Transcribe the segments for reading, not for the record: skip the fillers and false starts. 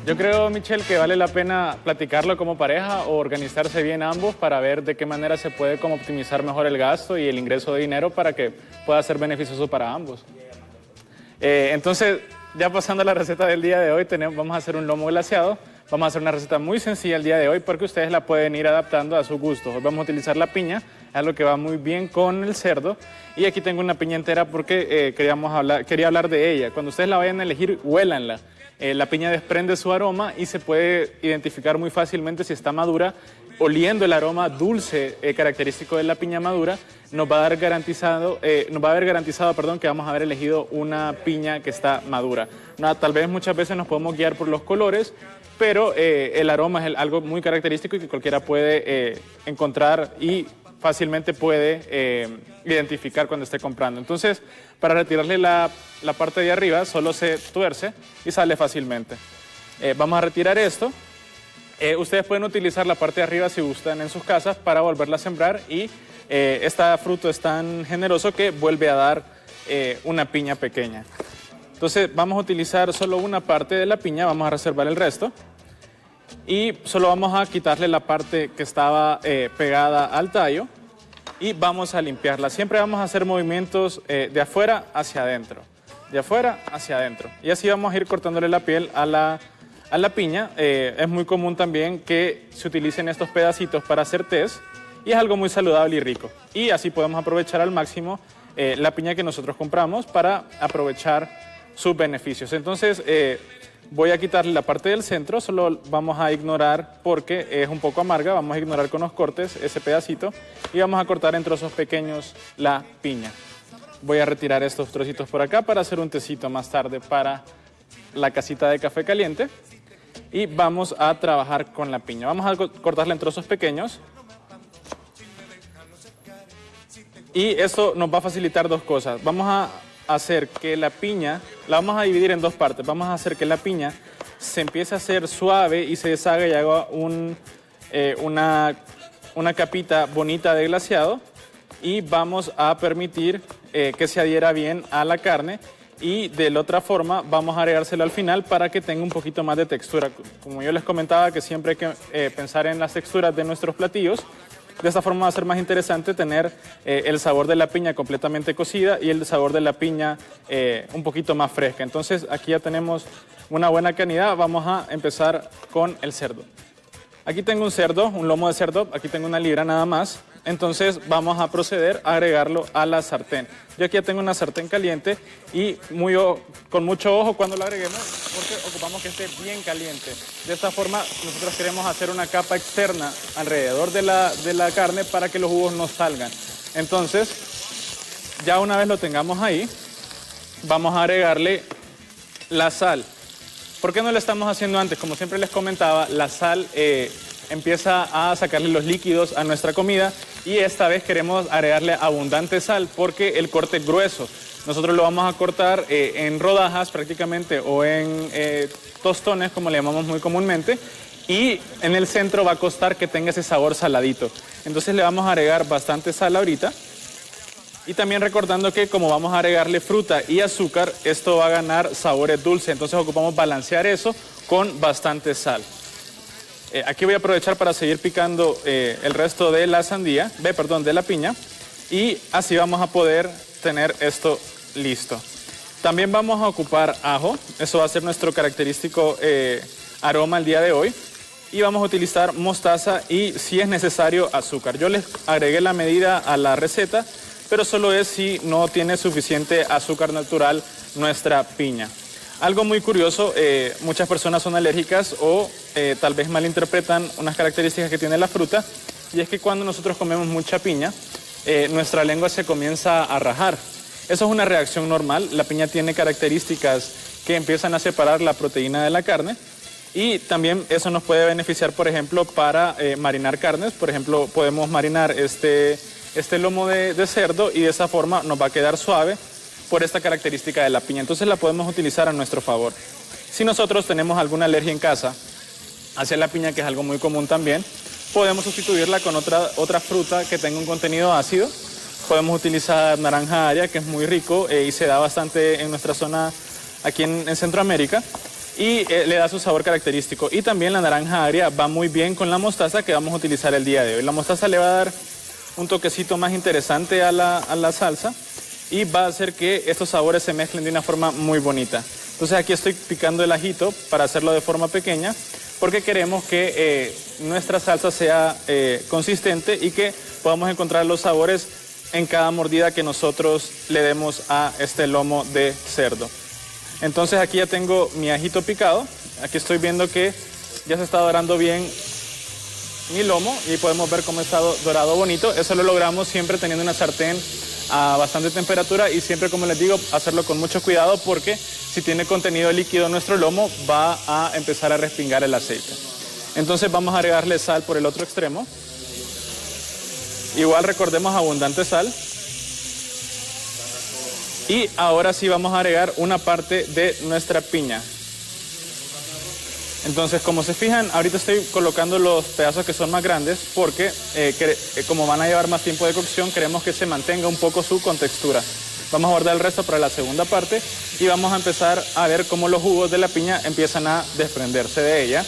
Yo creo, Michelle, que vale la pena platicarlo como pareja o organizarse bien ambos para ver de qué manera se puede como optimizar mejor el gasto y el ingreso de dinero para que pueda ser beneficioso para ambos. Entonces, ya pasando a la receta del día de hoy, vamos a hacer un lomo glaseado. Vamos a hacer una receta muy sencilla el día de hoy porque ustedes la pueden ir adaptando a su gusto. Hoy vamos a utilizar la piña, es algo que va muy bien con el cerdo. Y aquí tengo una piña entera porque quería hablar de ella. Cuando ustedes la vayan a elegir, huélanla. La piña desprende su aroma y se puede identificar muy fácilmente si está madura. Oliendo el aroma dulce característico de la piña madura, nos va a haber garantizado que vamos a haber elegido una piña que está madura. Tal vez muchas veces nos podemos guiar por los colores, pero el aroma es algo muy característico y que cualquiera puede encontrar y fácilmente puede identificar cuando esté comprando. Entonces, para retirarle la parte de arriba, solo se tuerce y sale fácilmente. Vamos a retirar esto. Ustedes pueden utilizar la parte de arriba si gustan en sus casas para volverla a sembrar y este fruto es tan generoso que vuelve a dar una piña pequeña. Entonces vamos a utilizar solo una parte de la piña, vamos a reservar el resto y solo vamos a quitarle la parte que estaba pegada al tallo y vamos a limpiarla. Siempre vamos a hacer movimientos de afuera hacia adentro, de afuera hacia adentro y así vamos a ir cortándole la piel a la piña. Es muy común también que se utilicen estos pedacitos para hacer tés y es algo muy saludable y rico. Y así podemos aprovechar al máximo la piña que nosotros compramos para aprovechar sus beneficios. Entonces voy a quitarle la parte del centro, solo vamos a ignorar porque es un poco amarga, vamos a ignorar con los cortes ese pedacito y vamos a cortar en trozos pequeños la piña. Voy a retirar estos trocitos por acá para hacer un tecito más tarde para la casita de café caliente. Y vamos a trabajar con la piña. Vamos a cortarla en trozos pequeños. Y eso nos va a facilitar dos cosas. Vamos a hacer que la piña, la vamos a dividir en dos partes. Vamos a hacer que la piña se empiece a hacer suave y se deshaga y haga una capita bonita de glaseado. Y vamos a permitir que se adhiera bien a la carne. Y de la otra forma vamos a agregárselo al final para que tenga un poquito más de textura. Como yo les comentaba que siempre hay que pensar en las texturas de nuestros platillos. De esta forma va a ser más interesante tener el sabor de la piña completamente cocida y el sabor de la piña un poquito más fresca. Entonces aquí ya tenemos una buena cantidad. Vamos a empezar con el cerdo. Aquí tengo un cerdo, un lomo de cerdo, aquí tengo 1 libra nada más. Entonces vamos a proceder a agregarlo a la sartén. Yo aquí ya tengo una sartén caliente y con mucho ojo cuando lo agreguemos porque ocupamos que esté bien caliente. De esta forma nosotros queremos hacer una capa externa alrededor de la carne para que los jugos no salgan. Entonces, ya una vez lo tengamos ahí, vamos a agregarle la sal. ¿Por qué no lo estamos haciendo antes? Como siempre les comentaba, la sal empieza a sacarle los líquidos a nuestra comida y esta vez queremos agregarle abundante sal porque el corte es grueso. Nosotros lo vamos a cortar en rodajas prácticamente o en tostones, como le llamamos muy comúnmente, y en el centro va a costar que tenga ese sabor saladito. Entonces le vamos a agregar bastante sal ahorita. Y también recordando que como vamos a agregarle fruta y azúcar, esto va a ganar sabores dulces. Entonces ocupamos balancear eso con bastante sal. Aquí voy a aprovechar para seguir picando el resto de la de la piña. Y así vamos a poder tener esto listo. También vamos a ocupar ajo. Eso va a ser nuestro característico aroma el día de hoy. Y vamos a utilizar mostaza y, si es necesario, azúcar. Yo les agregué la medida a la receta, pero solo es si no tiene suficiente azúcar natural nuestra piña. Algo muy curioso, muchas personas son alérgicas o tal vez malinterpretan unas características que tiene la fruta, y es que cuando nosotros comemos mucha piña, nuestra lengua se comienza a rajar. Eso es una reacción normal. La piña tiene características que empiezan a separar la proteína de la carne, y también eso nos puede beneficiar, por ejemplo, para marinar carnes. Por ejemplo, podemos marinar este lomo de cerdo y de esa forma nos va a quedar suave por esta característica de la piña. Entonces la podemos utilizar a nuestro favor. Si nosotros tenemos alguna alergia en casa hacia la piña, que es algo muy común también, podemos sustituirla con otra fruta que tenga un contenido ácido. Podemos utilizar naranja agria, que es muy rico y se da bastante en nuestra zona aquí en Centroamérica. y le da su sabor característico. Y también la naranja agria va muy bien con la mostaza que vamos a utilizar el día de hoy. La mostaza le va a dar un toquecito más interesante a la salsa y va a hacer que estos sabores se mezclen de una forma muy bonita. Entonces aquí estoy picando el ajito para hacerlo de forma pequeña porque queremos que nuestra salsa sea consistente y que podamos encontrar los sabores en cada mordida que nosotros le demos a este lomo de cerdo. Entonces aquí ya tengo mi ajito picado. Aquí estoy viendo que ya se está dorando bien mi lomo y podemos ver cómo está dorado bonito. Eso lo logramos siempre teniendo una sartén a bastante temperatura y siempre, como les digo, hacerlo con mucho cuidado porque si tiene contenido líquido nuestro lomo va a empezar a respingar el aceite. Entonces vamos a agregarle sal por el otro extremo. Igual recordemos abundante sal. Y ahora sí vamos a agregar una parte de nuestra piña. Entonces, como se fijan, ahorita estoy colocando los pedazos que son más grandes porque como van a llevar más tiempo de cocción, queremos que se mantenga un poco su contextura. Vamos a guardar el resto para la segunda parte y vamos a empezar a ver cómo los jugos de la piña empiezan a desprenderse de ella.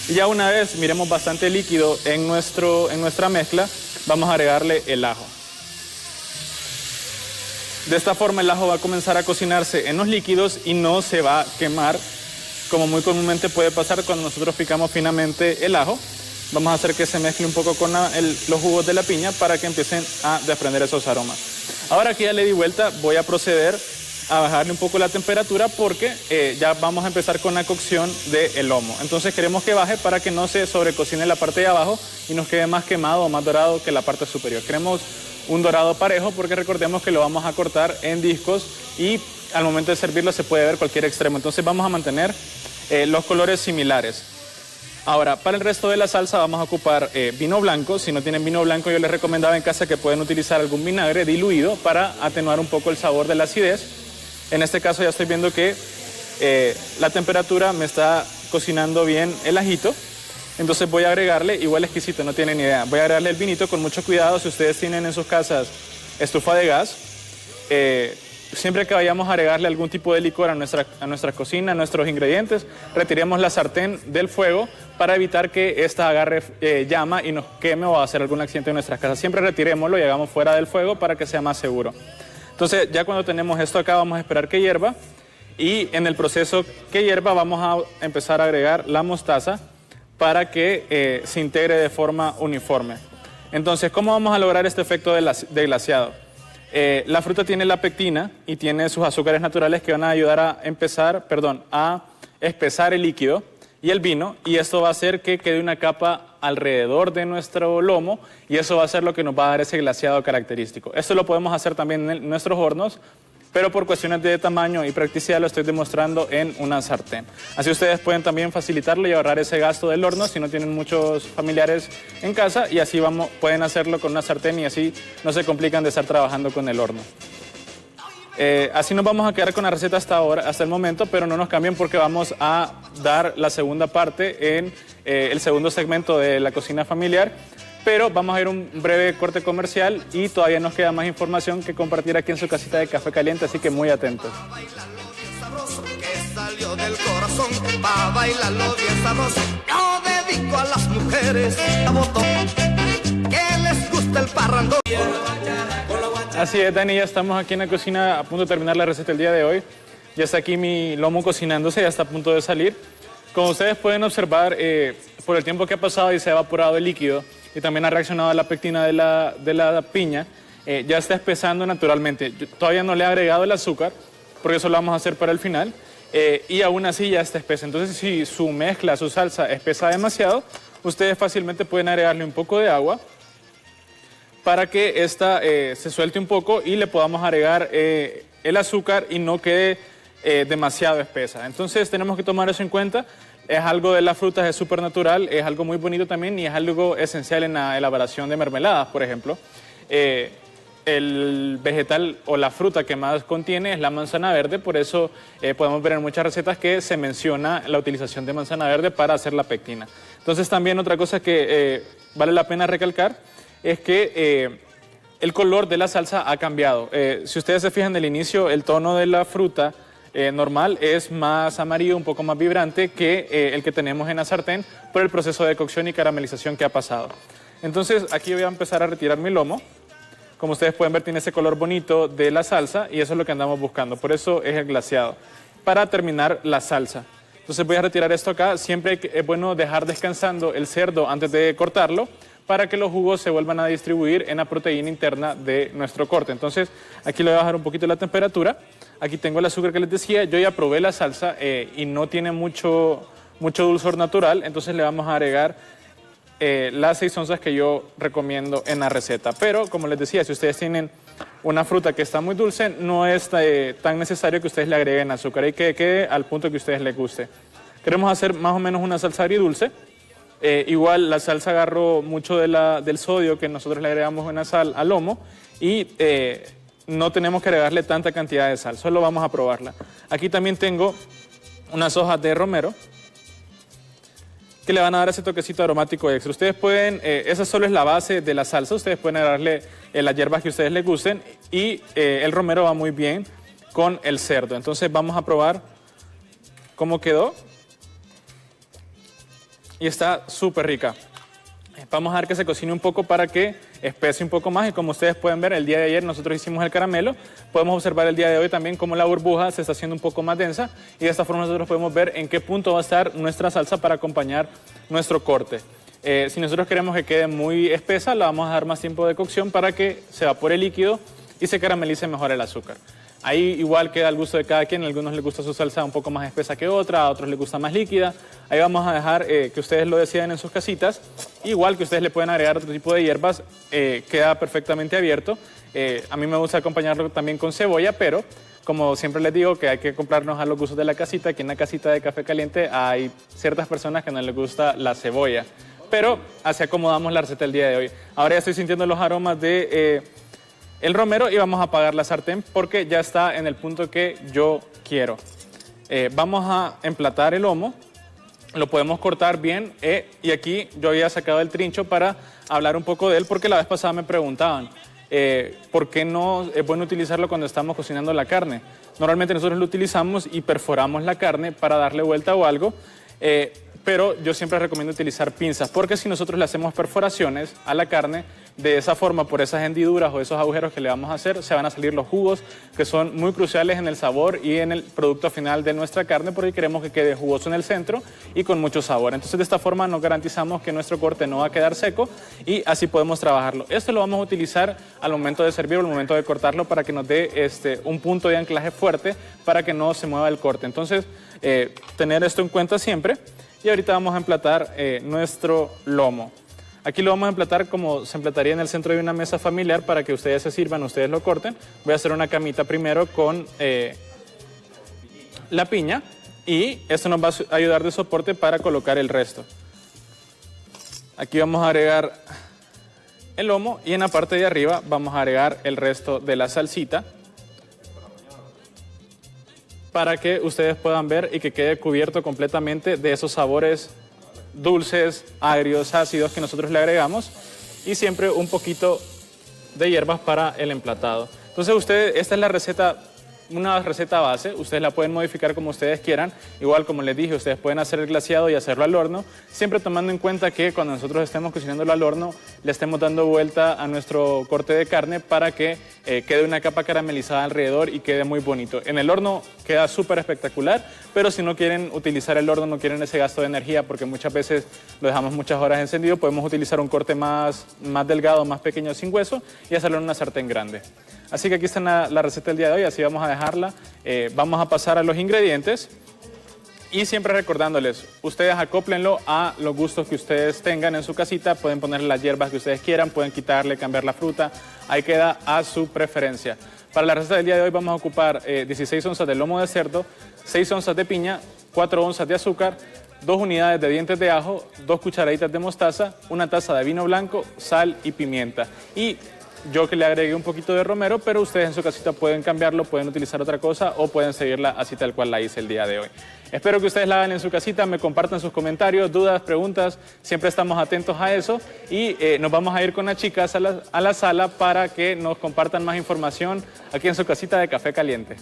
Y ya una vez miremos bastante líquido en nuestra mezcla, vamos a agregarle el ajo. De esta forma el ajo va a comenzar a cocinarse en los líquidos y no se va a quemar, como muy comúnmente puede pasar cuando nosotros picamos finamente el ajo. Vamos a hacer que se mezcle un poco con los jugos de la piña para que empiecen a desprender esos aromas. Ahora que ya le di vuelta, voy a proceder a bajarle un poco la temperatura porque ya vamos a empezar con la cocción del lomo. Entonces queremos que baje para que no se sobrecocine la parte de abajo y nos quede más quemado o más dorado que la parte superior. Queremos un dorado parejo porque recordemos que lo vamos a cortar en discos y al momento de servirlo se puede ver cualquier extremo. Entonces vamos a mantener los colores similares. Ahora, para el resto de la salsa vamos a ocupar vino blanco. Si no tienen vino blanco, yo les recomendaba en casa que pueden utilizar algún vinagre diluido para atenuar un poco el sabor de la acidez. En este caso ya estoy viendo que la temperatura me está cocinando bien el ajito. Entonces voy a agregarle, igual exquisito, no tienen ni idea. Voy a agregarle el vinito con mucho cuidado. Si ustedes tienen en sus casas estufa de gas, siempre que vayamos a agregarle algún tipo de licor a nuestra cocina, a nuestros ingredientes, retiremos la sartén del fuego para evitar que ésta agarre llama y nos queme o hacer algún accidente en nuestras casas. Siempre retirémoslo y hagamos fuera del fuego para que sea más seguro. Entonces ya cuando tenemos esto acá vamos a esperar que hierva y en el proceso que hierva vamos a empezar a agregar la mostaza para que se integre de forma uniforme. Entonces, ¿cómo vamos a lograr este efecto de glaseado? La fruta tiene la pectina y tiene sus azúcares naturales que van a ayudar a espesar el líquido y el vino, y esto va a hacer que quede una capa alrededor de nuestro lomo y eso va a ser lo que nos va a dar ese glaseado característico. Esto lo podemos hacer también en nuestros hornos, pero por cuestiones de tamaño y practicidad lo estoy demostrando en una sartén. Así ustedes pueden también facilitarlo y ahorrar ese gasto del horno si no tienen muchos familiares en casa, y así pueden hacerlo con una sartén y así no se complican de estar trabajando con el horno. Así nos vamos a quedar con la receta hasta el momento, pero no nos cambien porque vamos a dar la segunda parte en el segundo segmento de la cocina familiar. Pero vamos a ir a un breve corte comercial y todavía nos queda más información que compartir aquí en su casita de café caliente, así que muy atentos. Así es, Dani, ya estamos aquí en la cocina a punto de terminar la receta del día de hoy. Ya está aquí mi lomo cocinándose, ya está a punto de salir. Como ustedes pueden observar, por el tiempo que ha pasado y se ha evaporado el líquido, y también ha reaccionado a la pectina de la piña, ya está espesando naturalmente. Yo todavía no le he agregado el azúcar, porque eso lo vamos a hacer para el final, y aún así ya está espesa. Entonces, si su mezcla, su salsa espesa demasiado, ustedes fácilmente pueden agregarle un poco de agua para que esta se suelte un poco y le podamos agregar el azúcar y no quede demasiado espesa. Entonces, tenemos que tomar eso en cuenta. Es algo de las frutas, es súper natural, es algo muy bonito también y es algo esencial en la elaboración de mermeladas, por ejemplo. El vegetal o la fruta que más contiene es la manzana verde, por eso podemos ver en muchas recetas que se menciona la utilización de manzana verde para hacer la pectina. Entonces también otra cosa que vale la pena recalcar es que el color de la salsa ha cambiado. Si ustedes se fijan del inicio, el tono de la fruta normal es más amarillo, un poco más vibrante que el que tenemos en la sartén por el proceso de cocción y caramelización que ha pasado. Entonces aquí voy a empezar a retirar mi lomo. Como ustedes pueden ver, tiene ese color bonito de la salsa y eso es lo que andamos buscando. Por eso es el glaseado, para terminar la salsa. Entonces voy a retirar esto acá. Siempre es bueno dejar descansando el cerdo antes de cortarlo para que los jugos se vuelvan a distribuir en la proteína interna de nuestro corte. Entonces aquí le voy a bajar un poquito la temperatura. Aquí tengo el azúcar que les decía. Yo ya probé la salsa y no tiene mucho dulzor natural. Entonces le vamos a agregar las 6 onzas que yo recomiendo en la receta. Pero como les decía, si ustedes tienen una fruta que está muy dulce, no es tan necesario que ustedes le agreguen azúcar y que quede al punto que a ustedes les guste. Queremos hacer más o menos una salsa agridulce. Igual la salsa agarró mucho del sodio que nosotros le agregamos en la sal al lomo y no tenemos que agregarle tanta cantidad de sal, solo vamos a probarla. Aquí también tengo unas hojas de romero que le van a dar ese toquecito aromático extra. Ustedes pueden, esa solo es la base de la salsa, ustedes pueden agregarle las hierbas que a ustedes les gusten y el romero va muy bien con el cerdo. Entonces vamos a probar cómo quedó. Y está súper rica. Vamos a dejar que se cocine un poco para que espese un poco más y como ustedes pueden ver, el día de ayer nosotros hicimos el caramelo, podemos observar el día de hoy también cómo la burbuja se está haciendo un poco más densa y de esta forma nosotros podemos ver en qué punto va a estar nuestra salsa para acompañar nuestro corte. Si nosotros queremos que quede muy espesa, la vamos a dar más tiempo de cocción para que se evapore el líquido y se caramelice mejor el azúcar. Ahí igual queda al gusto de cada quien, a algunos les gusta su salsa un poco más espesa que otra, a otros les gusta más líquida. Ahí vamos a dejar que ustedes lo decidan en sus casitas. Igual que ustedes le pueden agregar otro tipo de hierbas, queda perfectamente abierto. A mí me gusta acompañarlo también con cebolla, pero como siempre les digo que hay que comprarnos a los gustos de la casita. Aquí en la casita de Café Caliente hay ciertas personas que no les gusta la cebolla, pero así acomodamos la receta el día de hoy. Ahora ya estoy sintiendo los aromas de el romero y vamos a apagar la sartén porque ya está en el punto que yo quiero. Vamos a emplatar el lomo, lo podemos cortar bien y aquí yo había sacado el trincho para hablar un poco de él porque la vez pasada me preguntaban ¿por qué no es bueno utilizarlo cuando estamos cocinando la carne? Normalmente nosotros lo utilizamos y perforamos la carne para darle vuelta o algo, pero yo siempre recomiendo utilizar pinzas porque si nosotros le hacemos perforaciones a la carne, de esa forma, por esas hendiduras o esos agujeros que le vamos a hacer, se van a salir los jugos que son muy cruciales en el sabor y en el producto final de nuestra carne porque queremos que quede jugoso en el centro y con mucho sabor. Entonces de esta forma nos garantizamos que nuestro corte no va a quedar seco y así podemos trabajarlo. Esto lo vamos a utilizar al momento de servir o al momento de cortarlo para que nos dé un punto de anclaje fuerte para que no se mueva el corte. Entonces tener esto en cuenta siempre y ahorita vamos a emplatar nuestro lomo. Aquí lo vamos a emplatar como se emplataría en el centro de una mesa familiar para que ustedes se sirvan, ustedes lo corten. Voy a hacer una camita primero con la piña y esto nos va a ayudar de soporte para colocar el resto. Aquí vamos a agregar el lomo y en la parte de arriba vamos a agregar el resto de la salsita para que ustedes puedan ver y que quede cubierto completamente de esos sabores dulces, agrios, ácidos que nosotros le agregamos y siempre un poquito de hierbas para el emplatado. Entonces ustedes, esta es la receta, una receta base, ustedes la pueden modificar como ustedes quieran, igual como les dije, ustedes pueden hacer el glaseado y hacerlo al horno, siempre tomando en cuenta que cuando nosotros estemos cocinándolo al horno, le estemos dando vuelta a nuestro corte de carne para que quede una capa caramelizada alrededor y quede muy bonito. En el horno queda súper espectacular, pero si no quieren utilizar el horno, no quieren ese gasto de energía, porque muchas veces lo dejamos muchas horas encendido, podemos utilizar un corte más delgado, más pequeño, sin hueso, y hacerlo en una sartén grande. Así que aquí está la receta del día de hoy, así vamos a dejarla. Vamos a pasar a los ingredientes y siempre recordándoles, ustedes acóplenlo a los gustos que ustedes tengan en su casita, pueden ponerle las hierbas que ustedes quieran, pueden quitarle, cambiar la fruta, ahí queda a su preferencia. Para la receta del día de hoy vamos a ocupar 16 onzas de lomo de cerdo, 6 onzas de piña, 4 onzas de azúcar, 2 unidades de dientes de ajo, 2 cucharaditas de mostaza, 1 taza de vino blanco, sal y pimienta. Y yo que le agregué un poquito de romero, pero ustedes en su casita pueden cambiarlo, pueden utilizar otra cosa o pueden seguirla así tal cual la hice el día de hoy. Espero que ustedes la hagan en su casita, me compartan sus comentarios, dudas, preguntas, siempre estamos atentos a eso y nos vamos a ir con las chicas a la sala para que nos compartan más información aquí en su casita de Café Caliente.